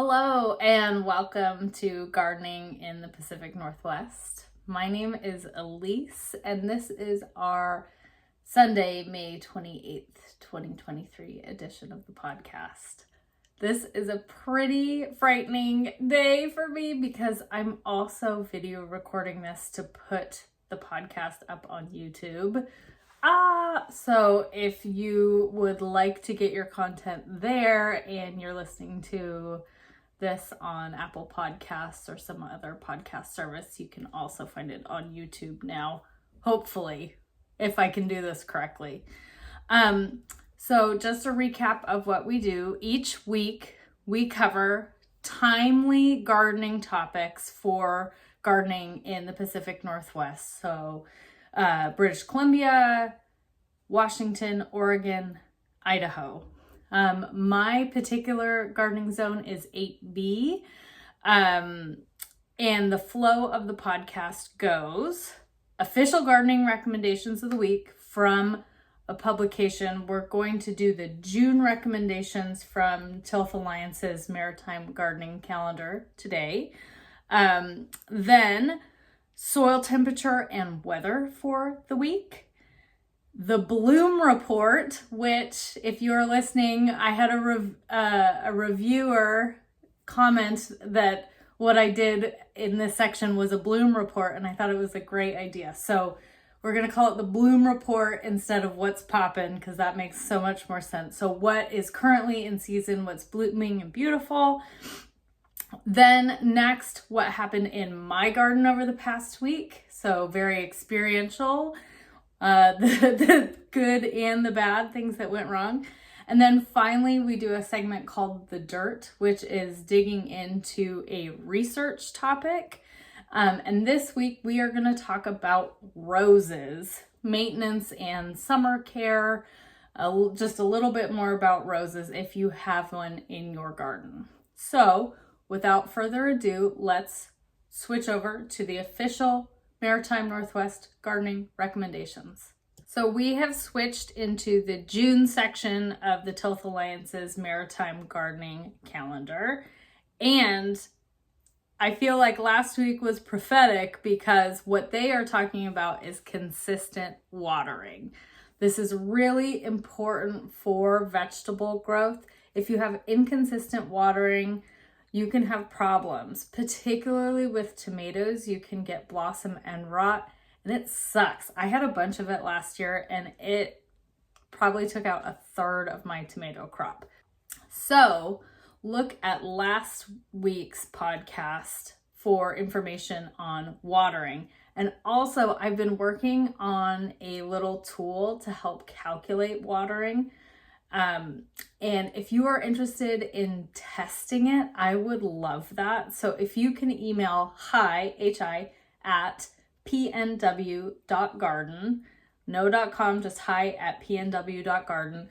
Hello and welcome to Gardening in the Pacific Northwest. My name is Elise and this is our Sunday, May 28th, 2023 edition of the podcast. This is a pretty frightening day for me because I'm also video recording this to put the podcast up on YouTube. So if you would like to get your content there and you're listening to this on Apple Podcasts or some other podcast service, you can also find it on YouTube now, hopefully, if I can do this correctly. So just a recap of what we do. Each week, we cover timely gardening topics for gardening in the Pacific Northwest. So British Columbia, Washington, Oregon, Idaho. My particular gardening zone is 8B. And the flow of the podcast goes official gardening recommendations of the week from a publication. We're going to do the June recommendations from Tilth Alliance's Maritime Gardening Calendar today. Then soil temperature and weather for the week. The bloom report, which if you're listening, I had a reviewer comment that what I did in this section was a bloom report, and I thought it was a great idea. So we're going to call it the bloom report instead of what's poppin', because that makes so much more sense. So what is currently in season, what's blooming and beautiful. Then next, what happened in my garden over the past week. So very experiential. The good and the bad things that went wrong. And then finally, we do a segment called The Dirt, which is digging into a research topic. And this week, we are going to talk about roses, maintenance and summer care, just a little bit more about roses if you have one in your garden. So without further ado, let's switch over to the official Maritime Northwest gardening recommendations. So we have switched into the June section of the Tilth Alliance's Maritime Gardening Calendar. And I feel like last week was prophetic because what they are talking about is consistent watering. This is really important for vegetable growth. If you have inconsistent watering, you can have problems, particularly with tomatoes. You can get blossom end rot, and it sucks. I had a bunch of it last year, and it probably took out a third of my tomato crop. So look at last week's podcast for information on watering. And also, I've been working on a little tool to help calculate watering. And if you are interested in testing it, I would love that. So if you can email hi at pnw.garden, no .com, just hi at pnw.garden.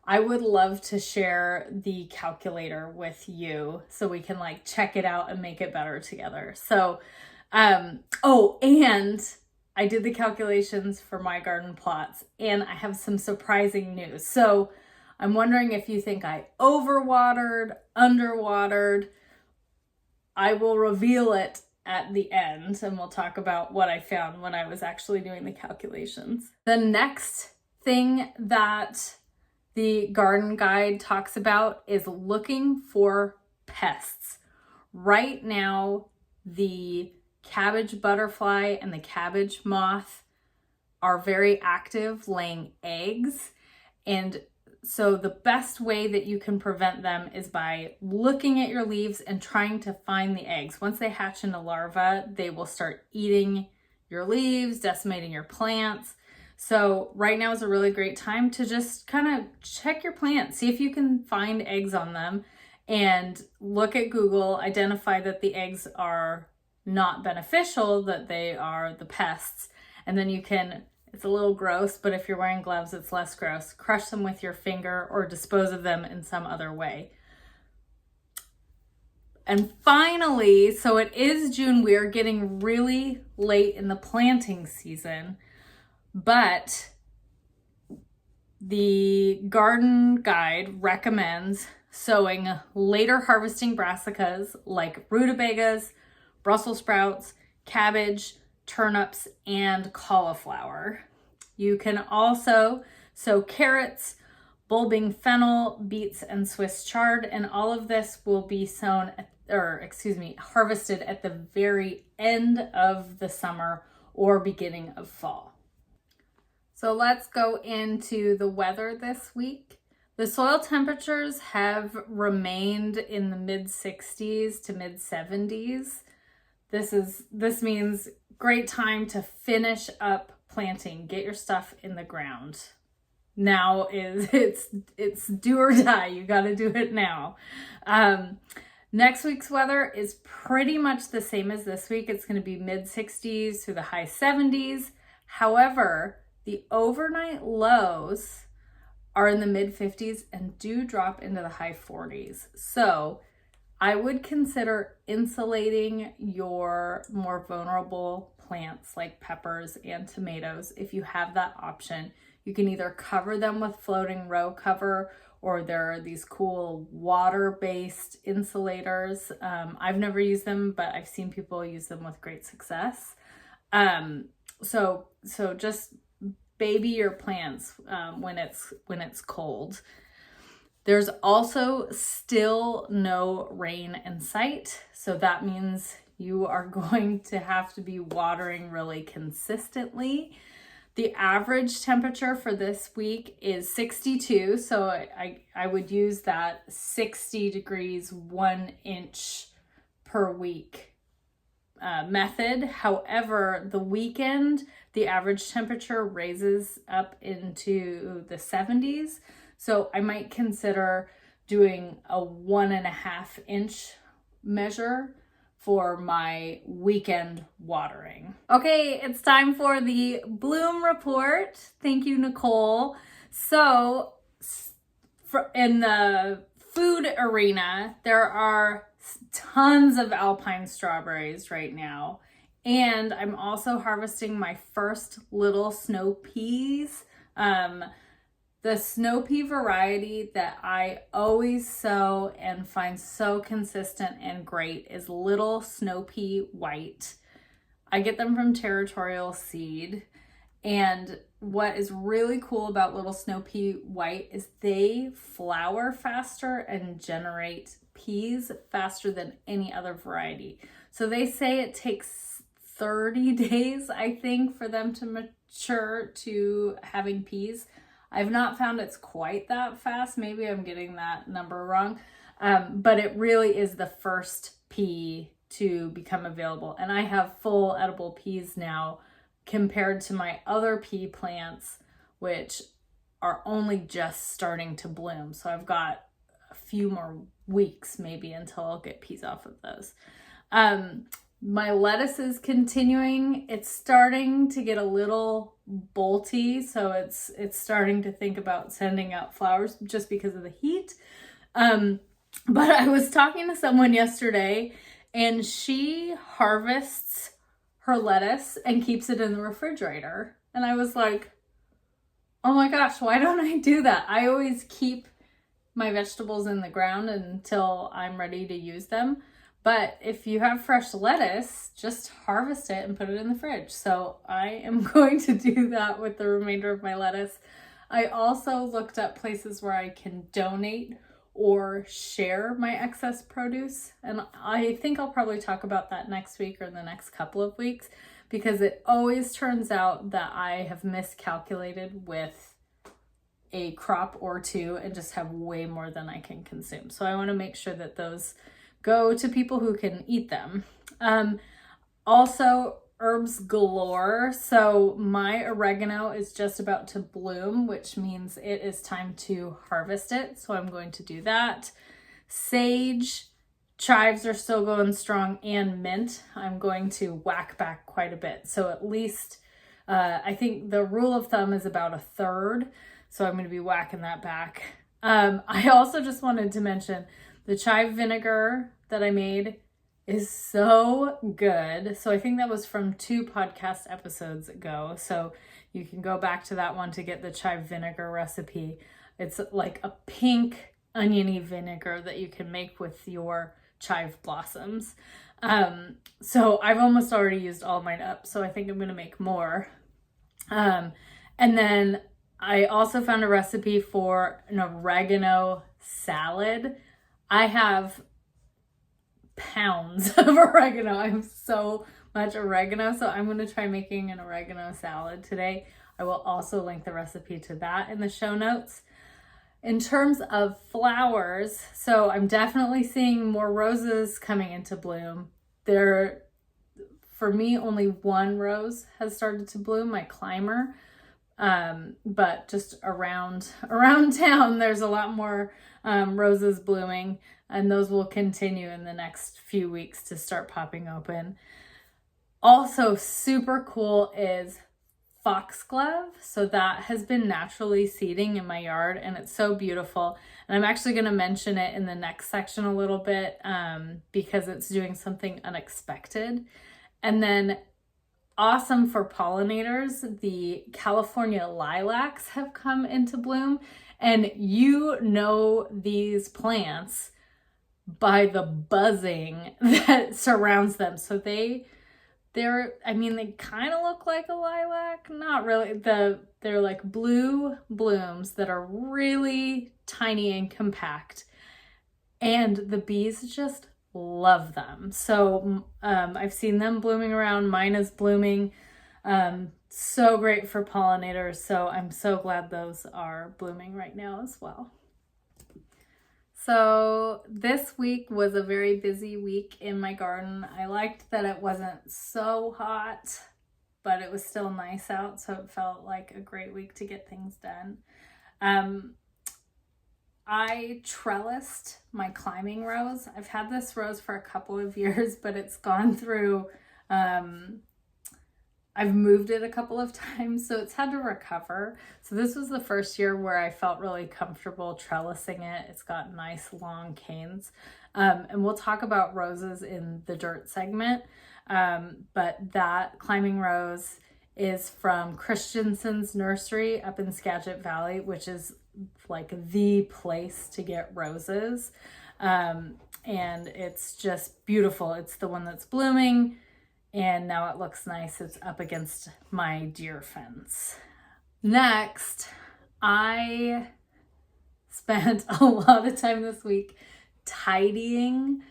I would love to share the calculator with you so we can check it out and make it better together. So, and I did the calculations for my garden plots and I have some surprising news. So I'm wondering if you think I overwatered, underwatered. I will reveal it at the end and we'll talk about what I found when I was actually doing the calculations. The next thing that the garden guide talks about is looking for pests. Right now, the cabbage butterfly and the cabbage moth are very active laying eggs, and so the best way that you can prevent them is by looking at your leaves and trying to find the eggs. Once they hatch into larvae, they will start eating your leaves, decimating your plants. So right now is a really great time to just kind of check your plants, see if you can find eggs on them, and look at Google, identify that the eggs are not beneficial, that they are the pests, and then you can, it's a little gross, but if you're wearing gloves, it's less gross. Crush them with your finger or dispose of them in some other way. And finally, so it is June, we are getting really late in the planting season, but the garden guide recommends sowing later harvesting brassicas like rutabagas, Brussels sprouts, cabbage, turnips, and cauliflower. You can also sow carrots, bulbing fennel, beets, and Swiss chard, and all of this will be harvested at the very end of the summer or beginning of fall. So let's go into the weather this week. The soil temperatures have remained in the mid 60s to mid 70s. This means great time to finish up planting, get your stuff in the ground. Now it's do or die. You got to do it now. Next week's weather is pretty much the same as this week. It's going to be mid 60s to the high 70s. However, the overnight lows are in the mid 50s and do drop into the high 40s. So I would consider insulating your more vulnerable plants like peppers and tomatoes if you have that option. You can either cover them with floating row cover, or there are these cool water-based insulators. I've never used them, but I've seen people use them with great success. So just baby your plants when it's cold. There's also still no rain in sight, so that means you are going to have to be watering really consistently. The average temperature for this week is 62, so I would use that 60 degrees 1 inch per week method. However, the weekend, the average temperature raises up into the 70s, so I might consider doing a 1.5 inch measure for my weekend watering. Okay, it's time for the bloom report. Thank you, Nicole. So in the food arena, there are tons of alpine strawberries right now. And I'm also harvesting my first little snow peas. The Snowpea variety that I always sow and find so consistent and great is Little Snowpea White. I get them from Territorial Seed. And what is really cool about Little Snowpea White is they flower faster and generate peas faster than any other variety. So they say it takes 30 days, I think, for them to mature to having peas. I've not found it's quite that fast. Maybe I'm getting that number wrong. But it really is the first pea to become available. And I have full edible peas now compared to my other pea plants, which are only just starting to bloom. So I've got a few more weeks maybe until I'll get peas off of those. My lettuce is continuing. It's starting to get a little bolty, so it's starting to think about sending out flowers just because of the heat. But I was talking to someone yesterday, and she harvests her lettuce and keeps it in the refrigerator. And I was like, oh my gosh, why don't I do that? I always keep my vegetables in the ground until I'm ready to use them. But if you have fresh lettuce, just harvest it and put it in the fridge. So I am going to do that with the remainder of my lettuce. I also looked up places where I can donate or share my excess produce. And I think I'll probably talk about that next week or the next couple of weeks, because it always turns out that I have miscalculated with a crop or two and just have way more than I can consume. So I want to make sure that those go to people who can eat them. Also, herbs galore. So my oregano is just about to bloom, which means it is time to harvest it. So I'm going to do that. Sage, chives are still going strong, and mint I'm going to whack back quite a bit. So at least, I think the rule of thumb is about 1/3. So I'm going to be whacking that back. I also just wanted to mention the chive vinegar that I made is so good. So I think that was from 2 podcast episodes ago. So you can go back to that one to get the chive vinegar recipe. It's like a pink oniony vinegar that you can make with your chive blossoms. So I've almost already used all mine up, so I think I'm going to make more. And then I also found a recipe for an oregano salad. I have pounds of oregano. I have so much oregano, so I'm going to try making an oregano salad today. I will also link the recipe to that in the show notes. In terms of flowers, so I'm definitely seeing more roses coming into bloom. For me, only one rose has started to bloom, my climber. But just around town, there's a lot more roses blooming, and those will continue in the next few weeks to start popping open. Also super cool is foxglove. So that has been naturally seeding in my yard, and it's so beautiful. And I'm actually going to mention it in the next section a little bit because it's doing something unexpected. And then awesome for pollinators, the California lilacs have come into bloom, and you know these plants by the buzzing that surrounds them. So they kind of look like a lilac, not really. They're like blue blooms that are really tiny and compact, and the bees just love them. So I've seen them blooming around. Mine is blooming. So great for pollinators. So I'm so glad those are blooming right now as well. So this week was a very busy week in my garden. I liked that it wasn't so hot, but it was still nice out. So it felt like a great week to get things done. I trellised my climbing rose. I've had this rose for a couple of years, but it's gone through, I've moved it a couple of times, so it's had to recover. So this was the first year where I felt really comfortable trellising it. It's got nice long canes. And we'll talk about roses in the dirt segment. But that climbing rose is from Christensen's Nursery up in Skagit Valley, which is like the place to get roses. And it's just beautiful. It's the one that's blooming. And now it looks nice. It's up against my deer fence. Next, I spent a lot of time this week tidying.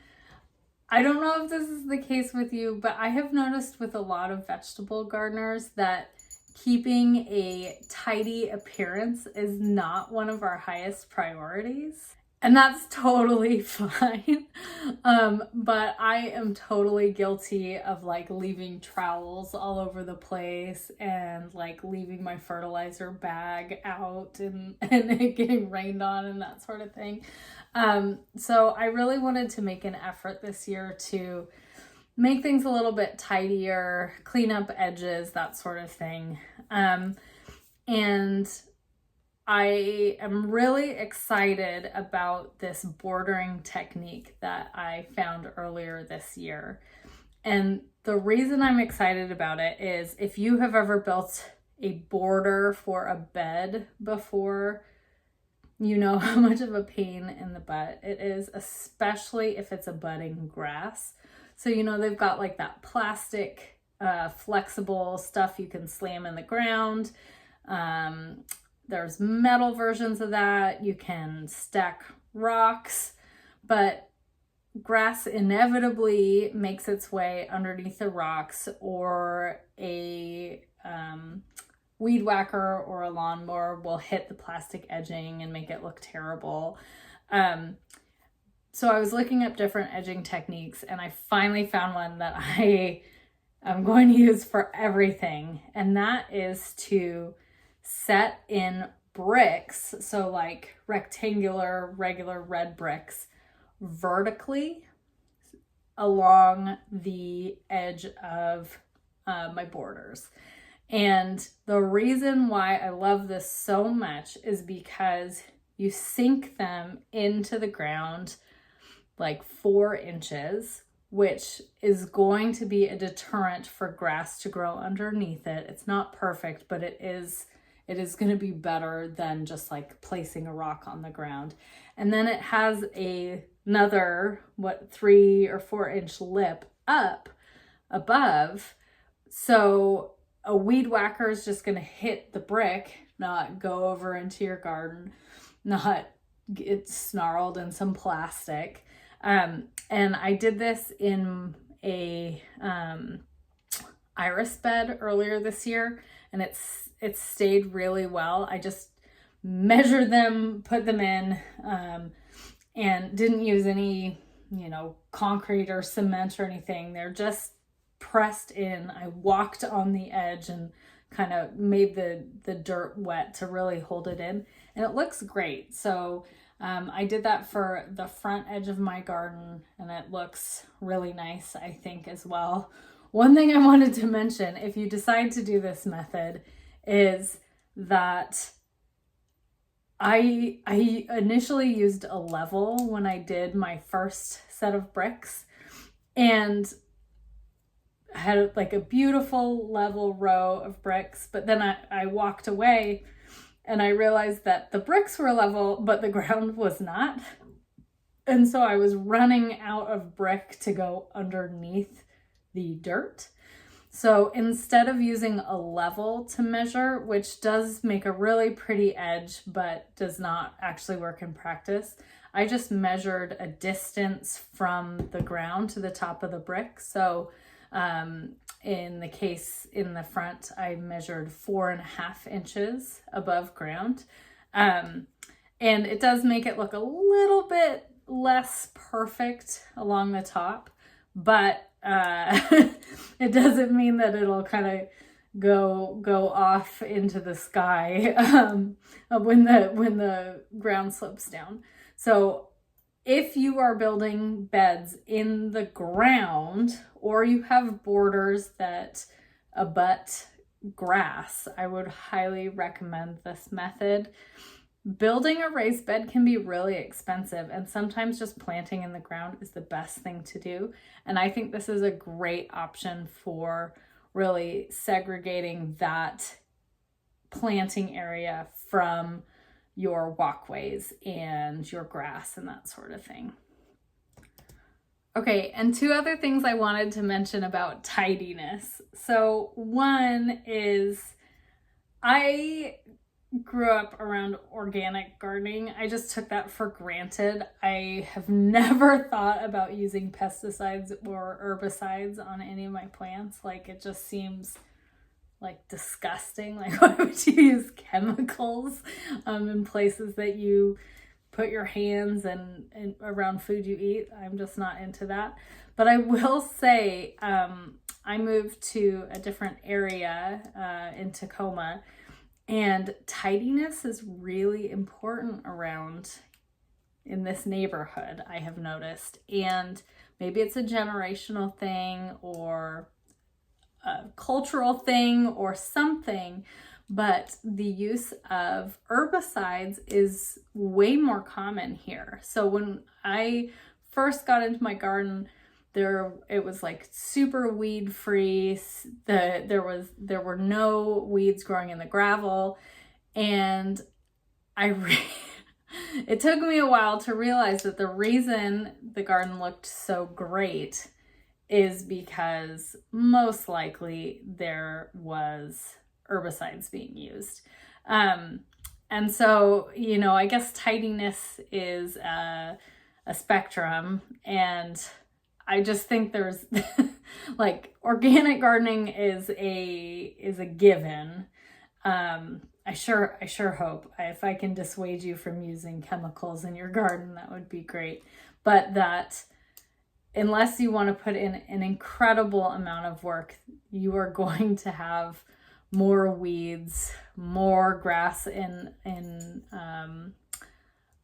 I don't know if this is the case with you, but I have noticed with a lot of vegetable gardeners that keeping a tidy appearance is not one of our highest priorities. And that's totally fine. But I am totally guilty of like leaving trowels all over the place and like leaving my fertilizer bag out and it getting rained on and that sort of thing. So I really wanted to make an effort this year to make things a little bit tidier, clean up edges, that sort of thing. And I am really excited about this bordering technique that I found earlier this year. And the reason I'm excited about it is if you have ever built a border for a bed before, you know how much of a pain in the butt it is, especially if it's a budding grass. So, you know, they've got like that plastic, flexible stuff you can slam in the ground. There's metal versions of that. You can stack rocks, but grass inevitably makes its way underneath the rocks, or a weed whacker or a lawnmower will hit the plastic edging and make it look terrible. So I was looking up different edging techniques, and I finally found one that I am going to use for everything, and that is to set in bricks, so like rectangular, regular red bricks, vertically along the edge of my borders. And the reason why I love this so much is because you sink them into the ground like 4 inches, which is going to be a deterrent for grass to grow underneath it. It's not perfect, but it is it is going to be better than just like placing a rock on the ground. And then it has another, 3 or 4 inch lip up above. So a weed whacker is just going to hit the brick, not go over into your garden, not get snarled in some plastic. And I did this in a iris bed earlier this year, and it's stayed really well. I just measured them, put them in, and didn't use any, concrete or cement or anything. They're just pressed in. I walked on the edge and kind of made the dirt wet to really hold it in, and it looks great. So I did that for the front edge of my garden, and it looks really nice, I think, as well. One thing I wanted to mention, if you decide to do this method, is that I initially used a level when I did my first set of bricks, and I had like a beautiful level row of bricks, but then I walked away and I realized that the bricks were level, but the ground was not. And so I was running out of brick to go underneath the dirt. So instead of using a level to measure, which does make a really pretty edge, but does not actually work in practice, I just measured a distance from the ground to the top of the brick. So in the case in the front, I measured 4.5 inches above ground. And it does make it look a little bit less perfect along the top, but it doesn't mean that it'll kind of go off into the sky when the ground slopes down. So if you are building beds in the ground, or you have borders that abut grass, I would highly recommend this method. Building a raised bed can be really expensive, and sometimes just planting in the ground is the best thing to do. And I think this is a great option for really segregating that planting area from your walkways and your grass and that sort of thing. Okay, and 2 other things I wanted to mention about tidiness. So one is, I grew up around organic gardening. I just took that for granted. I have never thought about using pesticides or herbicides on any of my plants. Like, it just seems like disgusting. Like, why would you use chemicals in places that you put your hands and around food you eat? I'm just not into that. But I will say, I moved to a different area in Tacoma, and tidiness is really important around in this neighborhood, I have noticed. And maybe it's a generational thing or a cultural thing or something, but the use of herbicides is way more common here. So when I first got into my garden, it was like super weed free. There were no weeds growing in the gravel, and it took me a while to realize that the reason the garden looked so great is because most likely there was herbicides being used. And so, I guess tidiness is a spectrum, and I just think there's like organic gardening is a given. I sure hope if I can dissuade you from using chemicals in your garden, that would be great. But that unless you want to put in an incredible amount of work, you are going to have more weeds, more grass in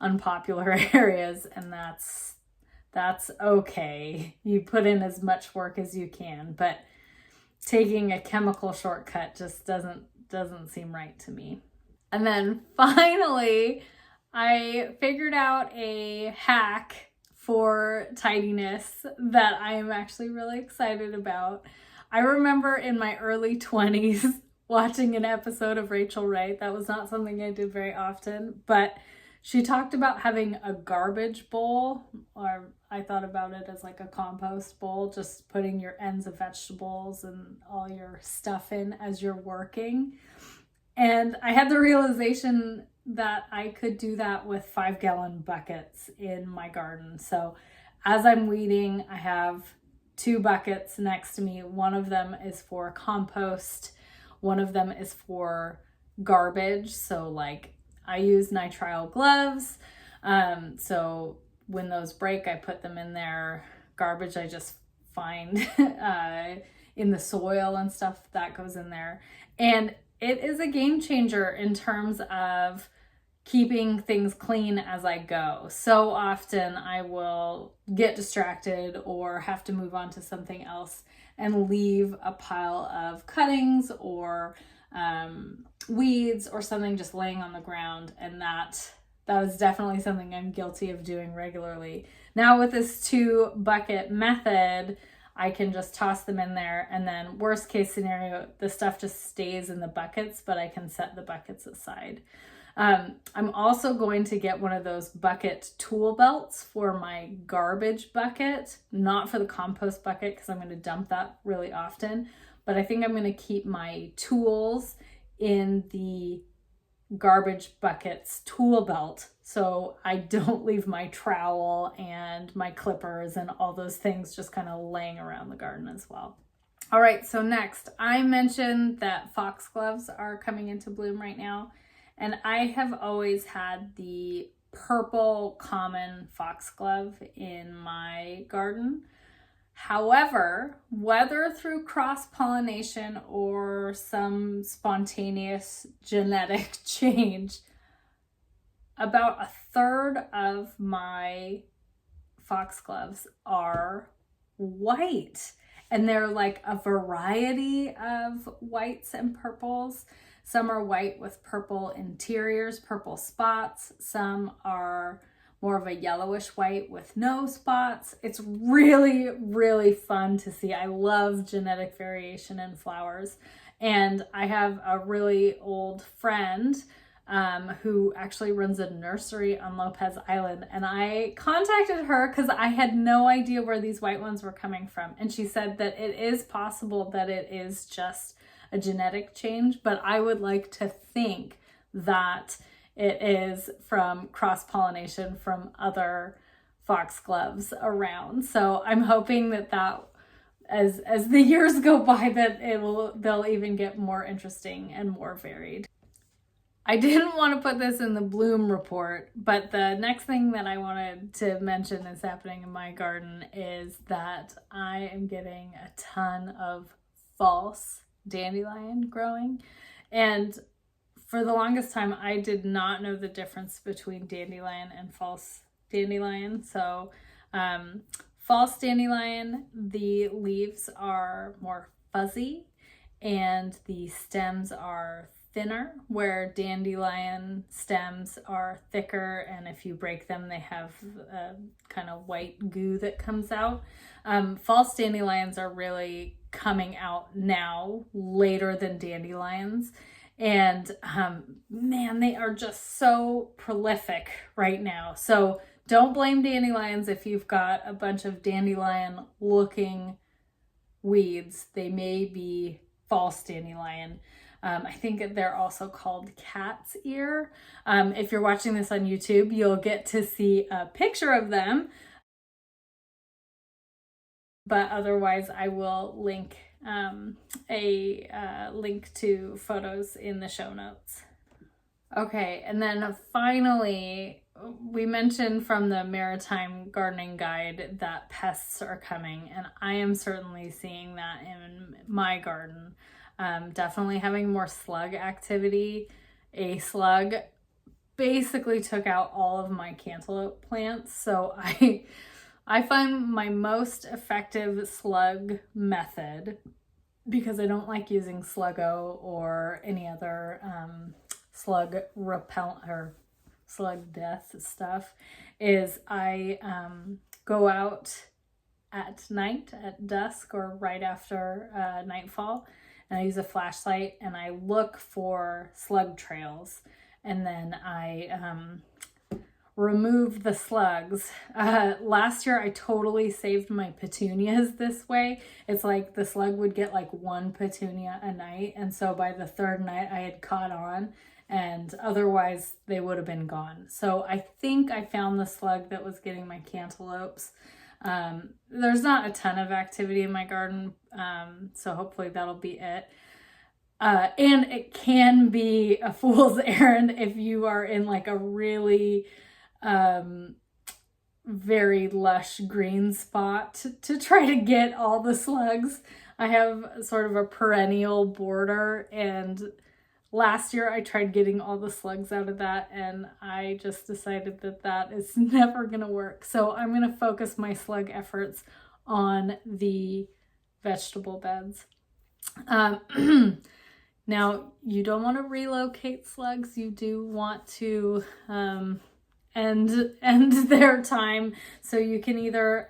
unpopular areas, and that's okay. You put in as much work as you can, but taking a chemical shortcut just doesn't seem right to me. And then finally, I figured out a hack for tidiness that I am actually really excited about. I remember in my early 20s watching an episode of Rachel Ray. That was not something I did very often, but she talked about having a garbage bowl, or I thought about it as like a compost bowl, just putting your ends of vegetables and all your stuff in as you're working. And I had the realization that I could do that with 5-gallon buckets in my garden. So as I'm weeding, I have 2 buckets next to me. One of them is for compost. One of them is for garbage. So like I use nitrile gloves. So when those break, I put them in there. Garbage I just find in the soil and stuff that goes in there. And it is a game changer in terms of keeping things clean as I go. So often I will get distracted or have to move on to something else and leave a pile of cuttings or weeds or something just laying on the ground. And that is definitely something I'm guilty of doing regularly. Now with this 2 bucket method, I can just toss them in there, and then worst case scenario, the stuff just stays in the buckets, but I can set the buckets aside. I'm also going to get one of those bucket tool belts for my garbage bucket, not for the compost bucket because I'm going to dump that really often, but I think I'm going to keep my tools in the garbage buckets tool belt so I don't leave my trowel and my clippers and all those things just kind of laying around the garden as well. All right, so next, I mentioned that foxgloves are coming into bloom right now, and I have always had the purple common foxglove in my garden. However, whether through cross-pollination or some spontaneous genetic change, about 1/3 of my foxgloves are white. And they're like a variety of whites and purples. Some are white with purple interiors, purple spots. Some are more of a yellowish white with no spots. It's really, really fun to see. I love genetic variation in flowers. And I have a really old friend who actually runs a nursery on Lopez Island. And I contacted her because I had no idea where these white ones were coming from. And she said that it is possible that it is just a genetic change, but I would like to think that it is from cross-pollination from other foxgloves around. So I'm hoping that as the years go by, that they'll even get more interesting and more varied. I didn't want to put this in the bloom report, but the next thing that I wanted to mention is happening in my garden is that I am getting a ton of false dandelion growing. And for the longest time, I did not know the difference between dandelion and false dandelion. So false dandelion, the leaves are more fuzzy and the stems are thinner, where dandelion stems are thicker, and if you break them they have a kind of white goo that comes out. False dandelions are really coming out now, later than dandelions, and man, they are just so prolific right now. So don't blame dandelions if you've got a bunch of dandelion looking weeds. They may be false dandelion. I think they're also called cat's ear. If you're watching this on YouTube, you'll get to see a picture of them. But otherwise, I will link a link to photos in the show notes. Okay, and then finally, we mentioned from the Maritime gardening guide that pests are coming, and I am certainly seeing that in my garden. Definitely having more slug activity. A slug basically took out all of my cantaloupe plants, so I find my most effective slug method, because I don't like using Sluggo or any other slug repellent or slug death stuff, is I go out at night, at dusk, or right after nightfall, and I use a flashlight and I look for slug trails, and then I remove the slugs. Last year I totally saved my petunias this way. It's like the slug would get like one petunia a night, and so by the third night I had caught on, and otherwise they would have been gone. So I think I found the slug that was getting my cantaloupes. There's not a ton of activity in my garden, so hopefully that'll be it. And it can be a fool's errand if you are in like a really very lush green spot to try to get all the slugs. I have sort of a perennial border, and last year I tried getting all the slugs out of that, and I just decided that that is never going to work. So I'm going to focus my slug efforts on the vegetable beds. Now, you don't want to relocate slugs. You do want to end their time. So you can either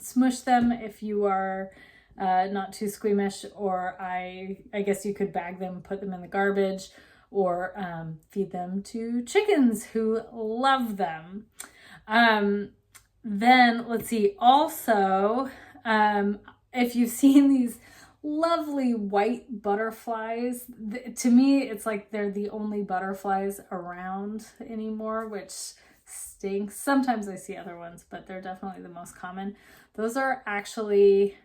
smush them if you are not too squeamish, or I guess you could bag them, put them in the garbage, or feed them to chickens who love them. Then let's see, also, if you've seen these lovely white butterflies, to me it's like they're the only butterflies around anymore, which stinks. Sometimes I see other ones, but they're definitely the most common. Those are actually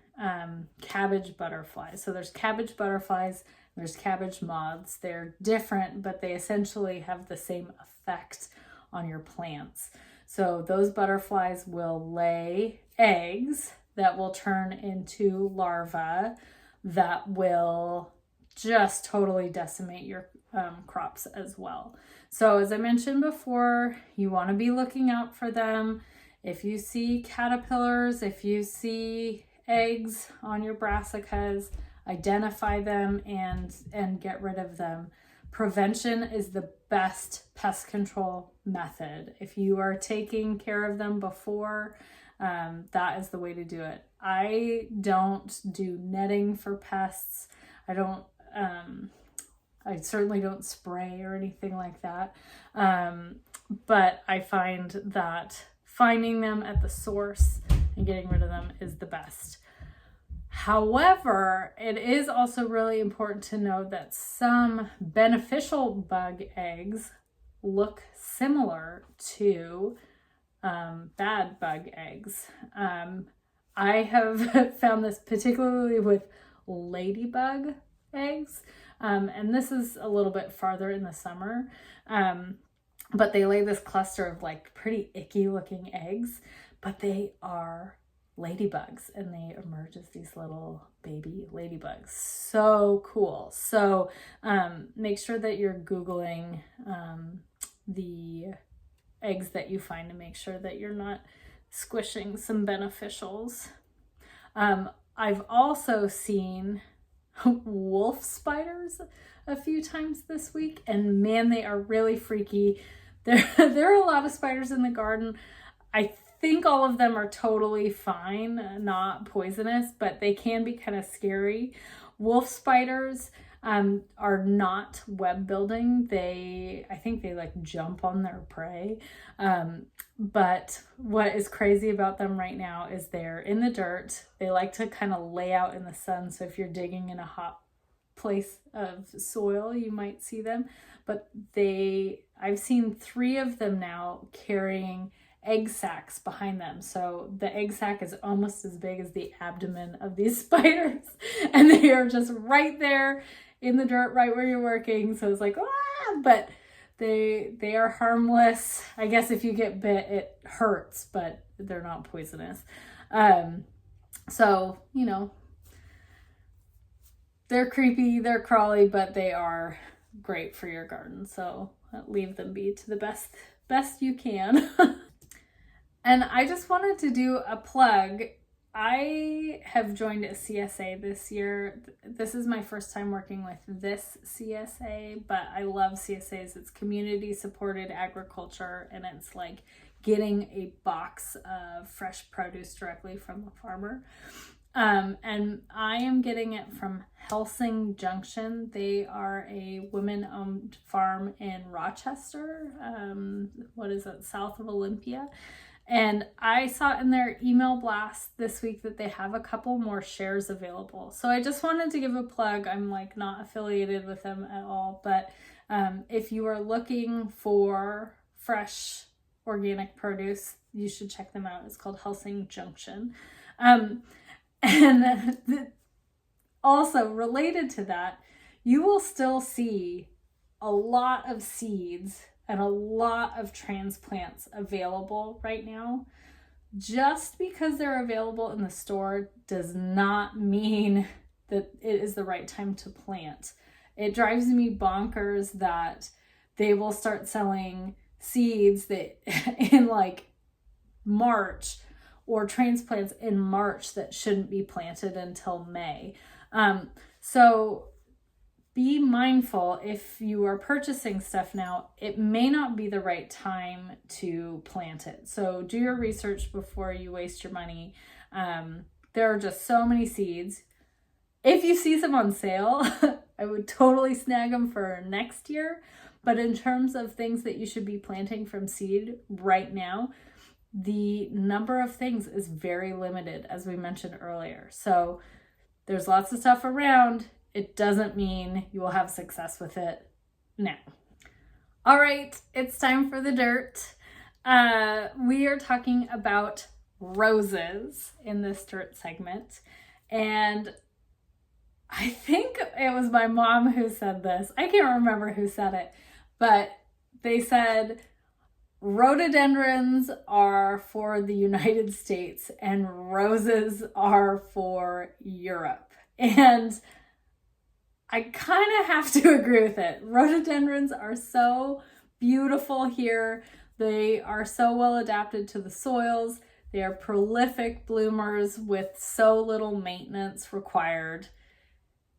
cabbage butterflies. So there's cabbage butterflies, there's cabbage moths. They're different, but they essentially have the same effect on your plants. So those butterflies will lay eggs that will turn into larvae that will just totally decimate your crops as well. So as I mentioned before, you want to be looking out for them. If you see caterpillars, if you see eggs on your brassicas, identify them and get rid of them. Prevention is the best pest control method. If you are taking care of them before, that is the way to do it. I don't do netting for pests. I certainly don't spray or anything like that. But I find that finding them at the source and getting rid of them is the best. However, it is also really important to know that some beneficial bug eggs look similar to bad bug eggs. I have found this particularly with ladybug eggs, and this is a little bit farther in the summer, but they lay this cluster of like pretty icky looking eggs, but they are ladybugs, and they emerge as these little baby ladybugs. So cool. So make sure that you're Googling the eggs that you find to make sure that you're not squishing some beneficials. I've also seen wolf spiders a few times this week, and man, they are really freaky. There are a lot of spiders in the garden. I think all of them are totally fine, not poisonous, but they can be kind of scary. Wolf spiders are not web building. I think they like jump on their prey. But what is crazy about them right now is they're in the dirt. They like to kind of lay out in the sun. So if you're digging in a hot place of soil, you might see them. But I've seen 3 of them now carrying egg sacs behind them. So the egg sac is almost as big as the abdomen of these spiders. And they are just right there in the dirt, right where you're working. So it's like, but they are harmless. I guess if you get bit, it hurts, but they're not poisonous. So, they're creepy, they're crawly, but they are great for your garden. So leave them be to the best you can. And I just wanted to do a plug. I have joined a CSA this year. This is my first time working with this CSA, but I love CSAs. It's community supported agriculture, and it's like getting a box of fresh produce directly from the farmer. And I am getting it from Helsing Junction. They are a women-owned farm in Rochester. South of Olympia. And I saw in their email blast this week that they have a couple more shares available. So I just wanted to give a plug. I'm like not affiliated with them at all, but if you are looking for fresh organic produce, you should check them out. It's called Helsing Junction. And also related to that, you will still see a lot of seeds and a lot of transplants available right now. Just because they're available in the store does not mean that it is the right time to plant. It drives me bonkers that they will start selling seeds that in like March, or transplants in March that shouldn't be planted until May. So be mindful if you are purchasing stuff now, it may not be the right time to plant it. So do your research before you waste your money. There are just so many seeds. If you see some on sale, I would totally snag them for next year. But in terms of things that you should be planting from seed right now, the number of things is very limited, as we mentioned earlier. So there's lots of stuff around. It doesn't mean you will have success with it now. All right, it's time for the dirt. We are talking about roses in this dirt segment. And I think it was my mom who said this. I can't remember who said it, but they said, rhododendrons are for the United States and roses are for Europe. And I kind of have to agree with it. Rhododendrons are so beautiful here. They are so well adapted to the soils. They are prolific bloomers with so little maintenance required.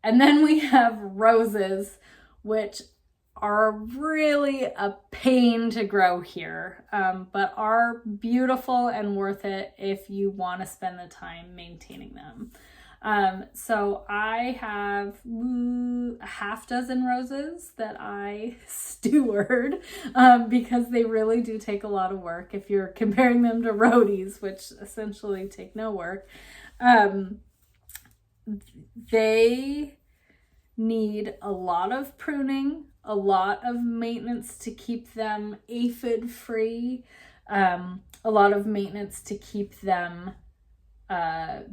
And then we have roses, which are really a pain to grow here, but are beautiful and worth it if you want to spend the time maintaining them. So I have a half dozen roses that I steward because they really do take a lot of work if you're comparing them to rhodies, which essentially take no work. They need a lot of pruning, a lot of maintenance to keep them aphid free, a lot of maintenance to keep them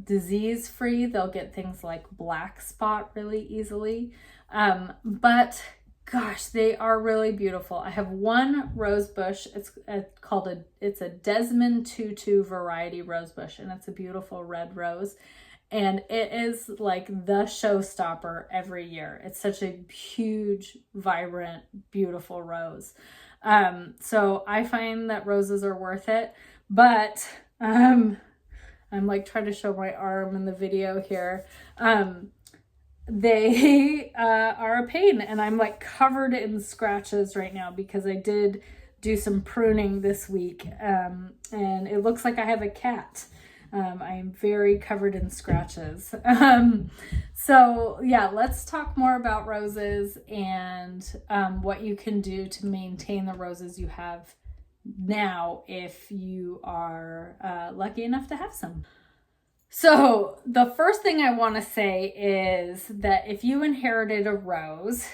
disease free. They'll get things like black spot really easily. But gosh, they are really beautiful. I have one rose bush. It's a Desmond Tutu variety rose bush, and it's a beautiful red rose. And it is like the showstopper every year. It's such a huge, vibrant, beautiful rose. So I find that roses are worth it, but I'm like trying to show my arm in the video here. They are a pain, and I'm like covered in scratches right now because I did do some pruning this week, and it looks like I have a cat. I am very covered in scratches. So yeah, let's talk more about roses and what you can do to maintain the roses you have now if you are lucky enough to have some. So the first thing I want to say is that if you inherited a rose,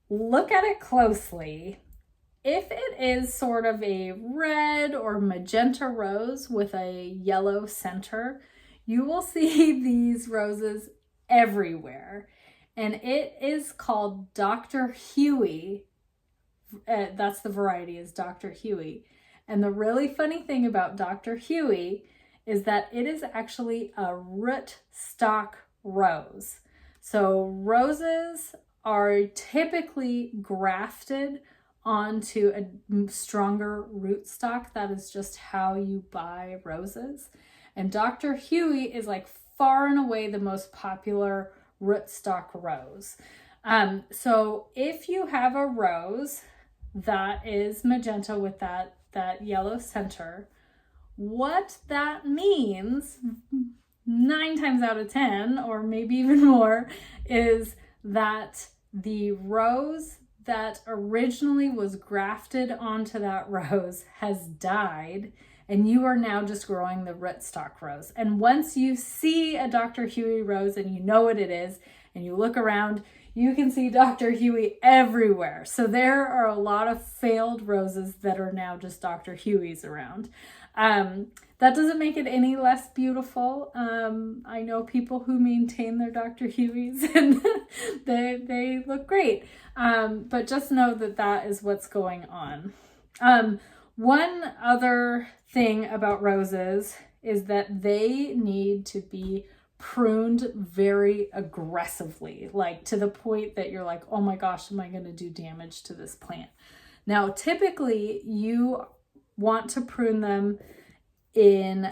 look at it closely. If it is sort of a red or magenta rose with a yellow center, you will see these roses everywhere. And it is called Dr. Huey. That's the variety, is Dr. Huey. And the really funny thing about Dr. Huey is that it is actually a rootstock rose. So roses are typically grafted onto a stronger rootstock. That is just how you buy roses. And Dr. Huey is like far and away the most popular rootstock rose. So if you have a rose that is magenta with that that yellow center, what that means 9 times out of 10, or maybe even more, is that the rose that originally was grafted onto that rose has died, and you are now just growing the rootstock rose. And once you see a Dr. Huey rose and you know what it is, and you look around, you can see Dr. Huey everywhere. So there are a lot of failed roses that are now just Dr. Hueys around. That doesn't make it any less beautiful. I know people who maintain their Dr. Hueys and they look great. But just know that that is what's going on. One other thing about roses is that they need to be pruned very aggressively, like to the point that you're like, oh my gosh, am I going to do damage to this plant? Now, typically you want to prune them in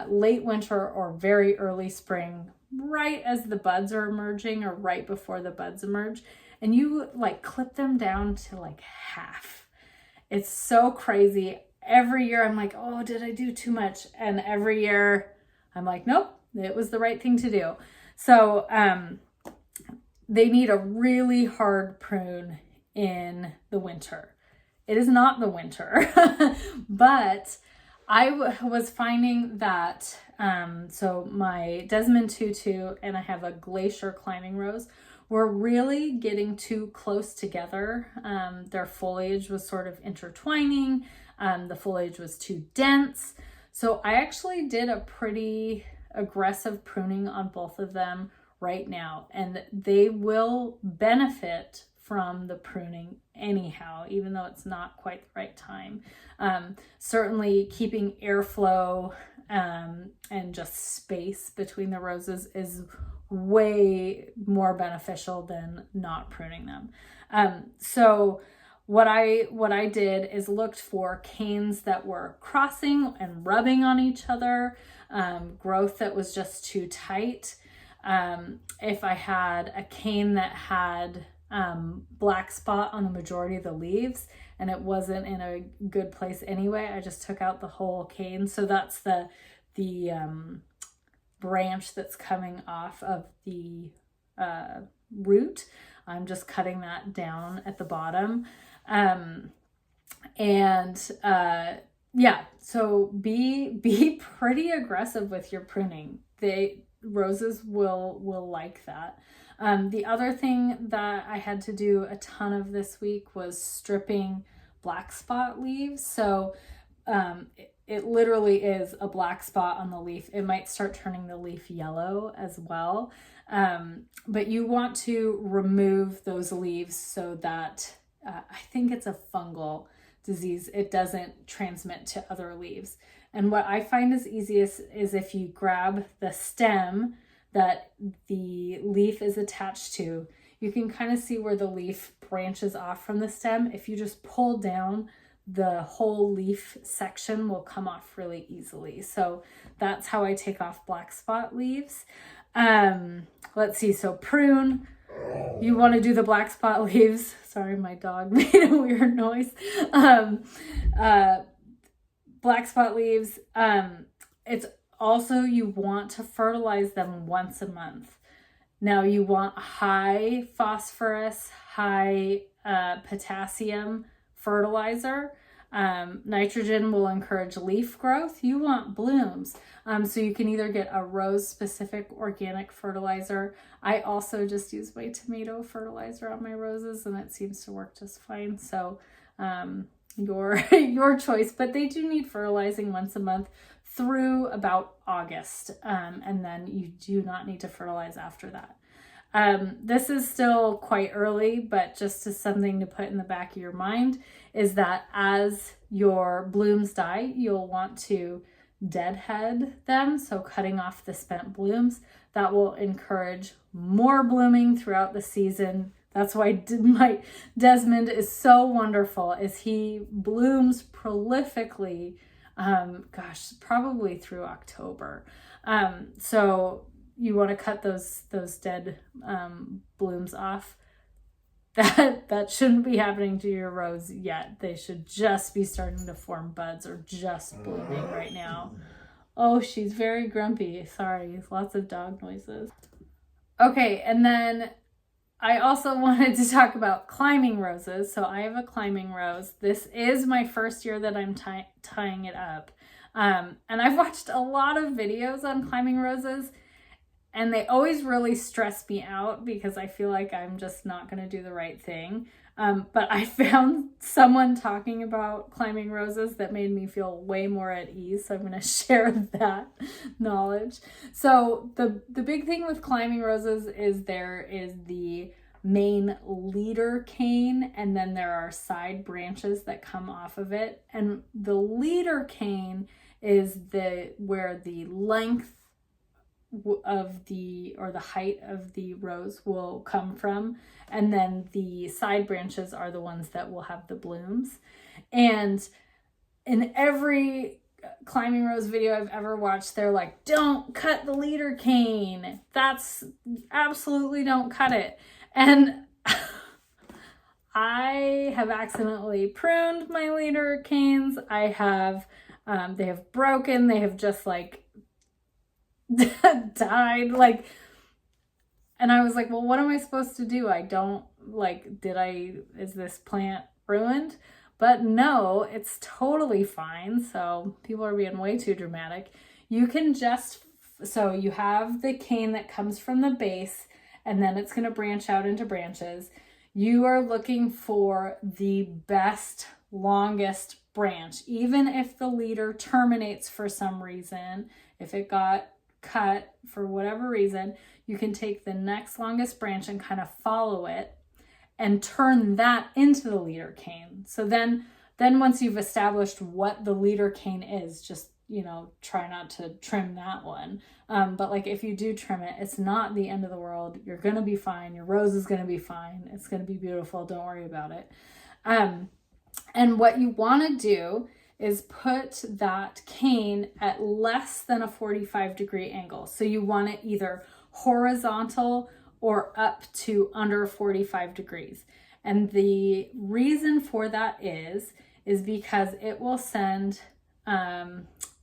late winter or very early spring, right as the buds are emerging or right before the buds emerge, and you like clip them down to like half. It's so crazy. Every year I'm like, oh, did I do too much? And every year I'm like, nope, it was the right thing to do. So they need a really hard prune in the winter. It is not the winter, but I was finding that, so my Desmond Tutu and I have a glacier climbing rose were really getting too close together. Their foliage was sort of intertwining. The foliage was too dense. So I actually did a pretty aggressive pruning on both of them right now, and they will benefit from the pruning anyhow, even though it's not quite the right time. Certainly keeping airflow and just space between the roses is way more beneficial than not pruning them. So what I did is looked for canes that were crossing and rubbing on each other, growth that was just too tight. If I had a cane that had black spot on the majority of the leaves and it wasn't in a good place anyway, I just took out the whole cane. So that's the branch that's coming off of the root. I'm just cutting that down at the bottom. Yeah, so be pretty aggressive with your pruning. Roses will like that. The other thing that I had to do a ton of this week was stripping black spot leaves. So it literally is a black spot on the leaf. It might start turning the leaf yellow as well. But you want to remove those leaves so that I think it's a fungal disease. It doesn't transmit to other leaves. And what I find is easiest is if you grab the stem that the leaf is attached to, you can kind of see where the leaf branches off from the stem. If you just pull down, the whole leaf section will come off really easily. So that's how I take off black spot leaves. Let's see, so prune. You want to do the black spot leaves. Sorry, my dog made a weird noise. Black spot leaves. It's also, you want to fertilize them once a month. Now you want high phosphorus, high potassium fertilizer. Nitrogen will encourage leaf growth. You want blooms. So you can either get a rose specific organic fertilizer. I also just use my tomato fertilizer on my roses and it seems to work just fine. So your choice, but they do need fertilizing once a month through about August. And then you do not need to fertilize after that. This is still quite early, but just as something to put in the back of your mind is that as your blooms die, you'll want to deadhead them. So cutting off the spent blooms, that will encourage more blooming throughout the season. That's why my Desmond is so wonderful, is he blooms prolifically, probably through October. So you want to cut those dead blooms off. that shouldn't be happening to your rose yet. They should just be starting to form buds or just blooming right now. Oh, she's very grumpy. Sorry, lots of dog noises. Okay, and then I also wanted to talk about climbing roses. So I have a climbing rose. This is my first year that I'm tying it up. And I've watched a lot of videos on climbing roses, and they always really stress me out because I feel like I'm just not going to do the right thing. But I found someone talking about climbing roses that made me feel way more at ease. So I'm going to share that knowledge. So the big thing with climbing roses is there is the main leader cane, and then there are side branches that come off of it. And the leader cane is where the length of the height of the rose will come from, and then the side branches are the ones that will have the blooms. And in every climbing rose video I've ever watched, they're like, don't cut the leader cane. That's absolutely, don't cut it. And I have accidentally pruned my leader canes. I have they have broken, they have just like died, like, and I was like, well, what am I supposed to do? I don't, like, is this plant ruined? But no, it's totally fine. So people are being way too dramatic. You can so you have the cane that comes from the base, and then it's going to branch out into branches. You are looking for the best, longest branch, even if the leader terminates for some reason. If it got cut for whatever reason, you can take the next longest branch and kind of follow it and turn that into the leader cane. So then once you've established what the leader cane is, just, try not to trim that one. But like, if you do trim it, it's not the end of the world. You're going to be fine. Your rose is going to be fine. It's going to be beautiful. Don't worry about it. And what you want to do is put that cane at less than a 45-degree angle. So you want it either horizontal or up to under 45 degrees. And the reason for that is because it will send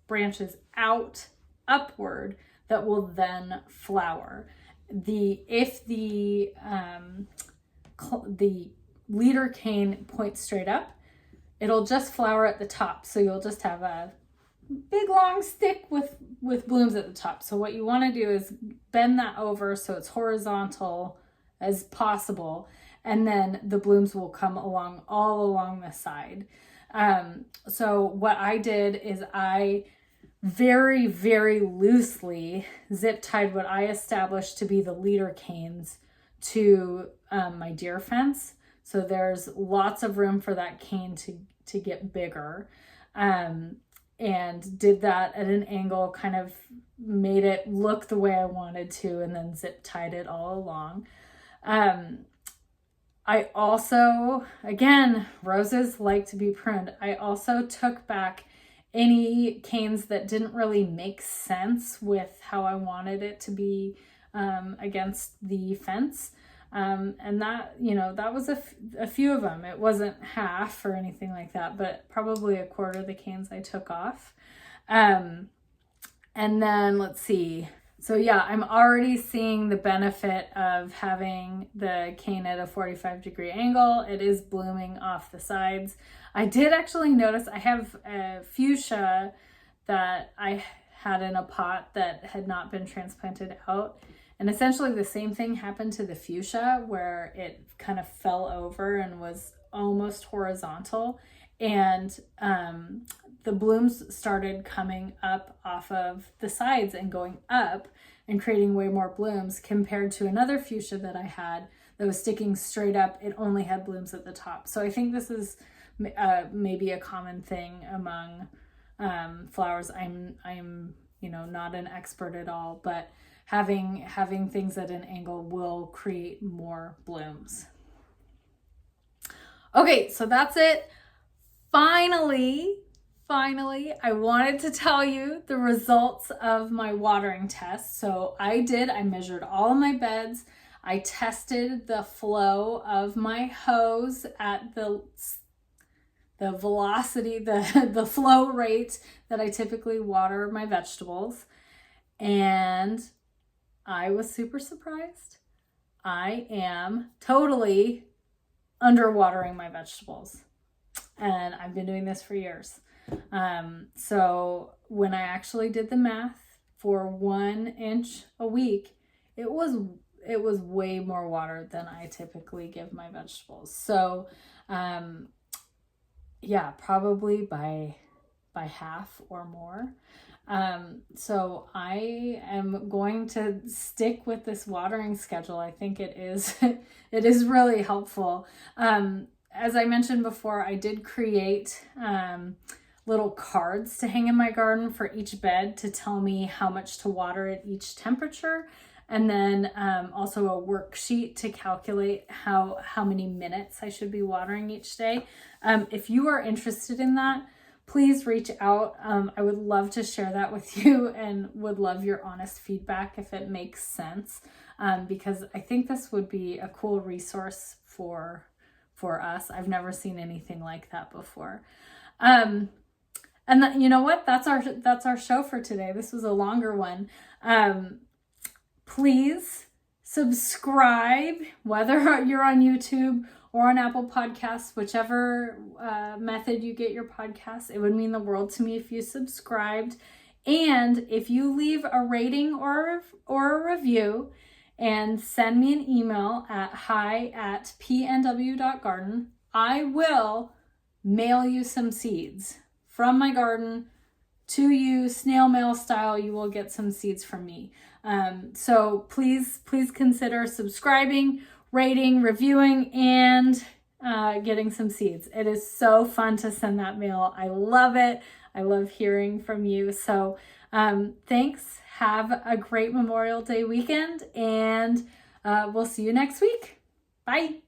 branches upward that will then flower. If the leader cane points straight up, it'll just flower at the top. So you'll just have a big long stick with blooms at the top. So what you want to do is bend that over so it's horizontal as possible. And then the blooms will come all along the side. So what I did is I very, very loosely zip tied what I established to be the leader canes to my deer fence. So there's lots of room for that cane to get bigger. And did that at an angle, kind of made it look the way I wanted to, and then zip tied it all along. I also, again, roses like to be pruned. I also took back any canes that didn't really make sense with how I wanted it to be against the fence. And that, that was a few of them. It wasn't half or anything like that, but probably a quarter of the canes I took off. And then let's see. So yeah, I'm already seeing the benefit of having the cane at a 45-degree angle. It is blooming off the sides. I did actually notice I have a fuchsia that I had in a pot that had not been transplanted out. And essentially the same thing happened to the fuchsia, where it kind of fell over and was almost horizontal. And the blooms started coming up off of the sides and going up and creating way more blooms, compared to another fuchsia that I had that was sticking straight up. It only had blooms at the top. So I think this is maybe a common thing among flowers. I'm not an expert at all, but having things at an angle will create more blooms. Okay, so that's it. Finally, I wanted to tell you the results of my watering test. So I measured all of my beds. I tested the flow of my hose at the velocity, the flow rate that I typically water my vegetables. And I was super surprised. I am totally underwatering my vegetables. And I've been doing this for years. So when I actually did the math for 1 inch a week, it was way more water than I typically give my vegetables. So, yeah, probably by half or more. So I am going to stick with this watering schedule. I think it is really helpful. As I mentioned before, I did create little cards to hang in my garden for each bed to tell me how much to water at each temperature. And then also a worksheet to calculate how many minutes I should be watering each day. If you are interested in that, please reach out. I would love to share that with you and would love your honest feedback if it makes sense, because I think this would be a cool resource for us. I've never seen anything like that before. And you know what? That's our show for today. This was a longer one. Please subscribe, whether you're on YouTube or on Apple Podcasts, whichever method you get your podcasts. It would mean the world to me if you subscribed. And if you leave a rating or a review and send me an email at hi@pnw.garden, I will mail you some seeds from my garden to you, snail mail style. You will get some seeds from me. So please consider subscribing, rating, reviewing, and getting some seeds. It is so fun to send that mail. I love it. I love hearing from you. So thanks. Have a great Memorial Day weekend, and we'll see you next week. Bye.